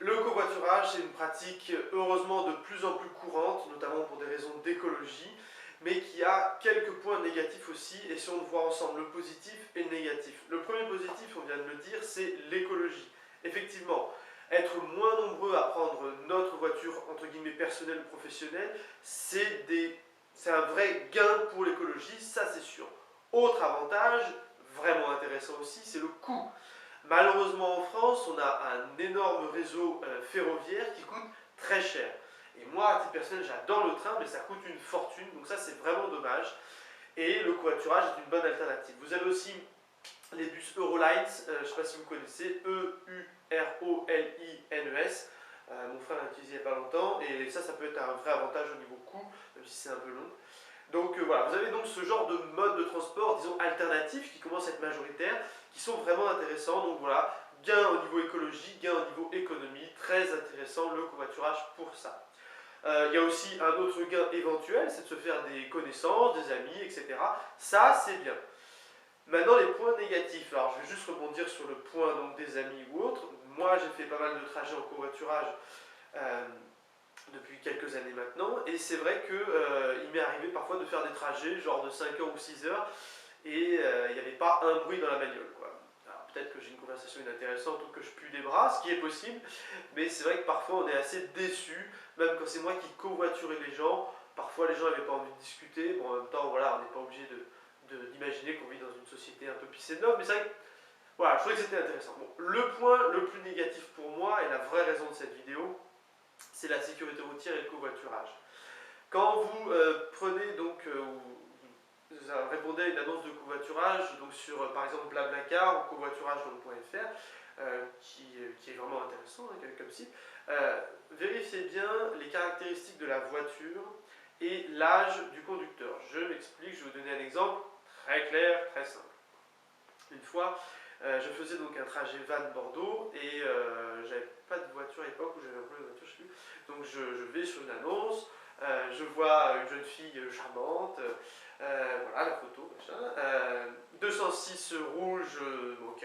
Le covoiturage, c'est une pratique heureusement de plus en plus courante, notamment pour des raisons d'écologie, mais qui a quelques points négatifs aussi, et si on voit ensemble le positif et le négatif. Le premier positif, on vient de le dire, c'est l'écologie. Effectivement, être moins nombreux à prendre notre voiture, entre guillemets, personnelle ou professionnelle, c'est un vrai gain pour l'écologie, ça c'est sûr. Autre avantage, vraiment intéressant aussi, c'est le coût. Malheureusement en France, on a un énorme réseau ferroviaire qui coûte très cher. Et moi, à titre personnel, j'adore le train, mais ça coûte une fortune, donc ça c'est vraiment dommage. Et le covoiturage est une bonne alternative. Vous avez aussi les bus Eurolights, je ne sais pas si vous connaissez, Eurolines. Mon frère l'a utilisé il n'y a pas longtemps, et ça peut être un vrai avantage au niveau coût, même si c'est un peu long. Donc voilà, vous avez donc ce genre de mode de transport, disons alternatif, qui commence à être majoritaire, qui sont vraiment intéressants. Donc voilà, gain au niveau écologie, gain au niveau économie, très intéressant le covoiturage pour ça. Il y a aussi un autre gain éventuel, c'est de se faire des connaissances, des amis, etc. Ça, c'est bien. Maintenant, les points négatifs. Alors, je vais juste rebondir sur le point donc, des amis ou autres. Moi, j'ai fait pas mal de trajets en covoiturage depuis quelques années maintenant, et c'est vrai qu'il m'est arrivé parfois de faire des trajets, genre de 5 heures ou 6 heures, et il n'y avait pas un bruit dans la bagnole, quoi. Alors peut-être que j'ai une conversation inintéressante ou que je pue des bras, ce qui est possible, mais c'est vrai que parfois on est assez déçu, même quand c'est moi qui covoiturais les gens, parfois les gens n'avaient pas envie de discuter, bon en même temps voilà, on n'est pas obligé d'imaginer qu'on vit dans une société un peu pissée de nobles, mais c'est vrai que voilà, je trouvais que c'était intéressant. Bon, le point le plus négatif pour moi, et la vraie raison de cette vidéo, c'est la sécurité routière et le covoiturage. Quand vous prenez donc, vous répondez à une annonce de covoiturage, donc sur par exemple Blablacar ou covoiturage.fr, qui est vraiment intéressant hein, comme site, vérifiez bien les caractéristiques de la voiture et l'âge du conducteur. Je m'explique, je vais vous donner un exemple très clair, très simple. Une fois, je faisais donc un trajet Vannes-Bordeaux et j'avais pas de voiture à l'époque, ou j'avais un peu de voiture, je sais plus. Donc je vais sur une annonce, je vois une jeune fille charmante, voilà la photo, machin, 206 rouge, ok,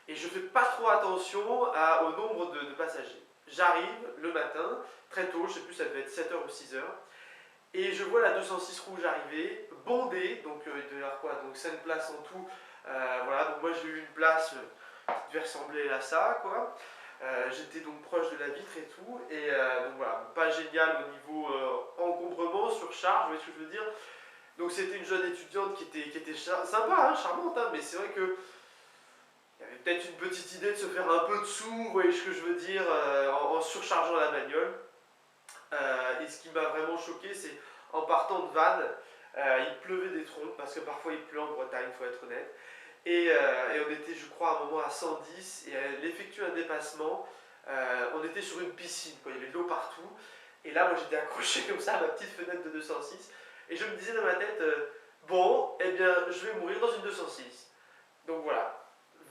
et je fais pas trop attention au nombre de passagers. J'arrive le matin, très tôt, je sais plus, ça devait être 7 heures ou 6 heures, et je vois la 206 rouge arriver, bondée, donc il devait y avoir quoi, donc 5 places en tout. Voilà, donc moi j'ai eu une place qui devait ressembler à ça, quoi. J'étais donc proche de la vitre et tout, et donc voilà, pas génial au niveau encombrement, surcharge, vous voyez ce que je veux dire. Donc c'était une jeune étudiante qui était sympa, hein, charmante, hein, mais c'est vrai que il y avait peut-être une petite idée de se faire un peu de sous, vous voyez ce que je veux dire, en surchargeant la bagnole. Et ce qui m'a vraiment choqué, c'est en partant de Vannes, il pleuvait des troncs, parce que parfois il pleut en Bretagne, il faut être honnête. Et on était, je crois, à un moment à 110, et elle effectue un dépassement. On était sur une piscine, quoi. Il y avait de l'eau partout. Et là, moi, j'étais accroché comme ça à ma petite fenêtre de 206. Et je me disais dans ma tête, bon, eh bien, je vais mourir dans une 206. Donc voilà,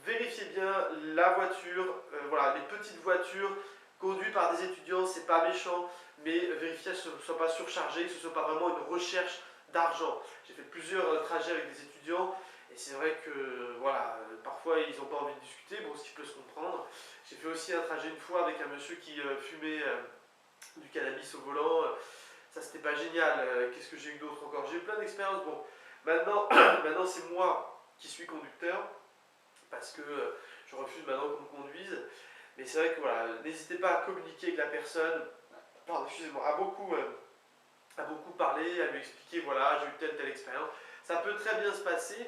vérifiez bien la voiture, voilà, les petites voitures conduites par des étudiants, c'est pas méchant, mais vérifiez que ce ne soit pas surchargé, que ce ne soit pas vraiment une recherche d'argent. J'ai fait plusieurs trajets avec des étudiants, et c'est vrai que voilà, parfois ils n'ont pas envie de discuter, bon, ce qui peut se comprendre. J'ai fait aussi un trajet une fois avec un monsieur qui fumait du cannabis au volant. Ça c'était pas génial. Qu'est-ce que j'ai eu d'autre encore? J'ai eu plein d'expériences. Bon, maintenant, maintenant c'est moi qui suis conducteur, parce que je refuse maintenant qu'on me conduise. Mais c'est vrai que voilà, n'hésitez pas à communiquer avec la personne, pardon, excusez-moi, à beaucoup parler, à lui expliquer, voilà, j'ai eu telle expérience. Ça peut très bien se passer,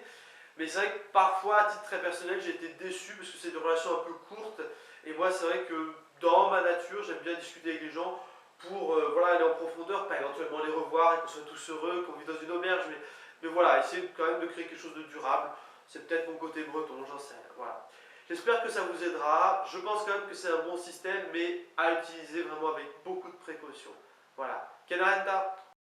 mais c'est vrai que parfois, à titre très personnel, j'ai été déçu parce que c'est des relations un peu courtes. Et moi, c'est vrai que dans ma nature, j'aime bien discuter avec les gens pour voilà, aller en profondeur, pas éventuellement les revoir et qu'on soit tous heureux, qu'on vit dans une auberge, mais voilà, essayer quand même de créer quelque chose de durable. C'est peut-être mon côté breton, j'en sais rien. Voilà. J'espère que ça vous aidera. Je pense quand même que c'est un bon système, mais à utiliser vraiment avec beaucoup de précautions. Voilà. Kenarenta.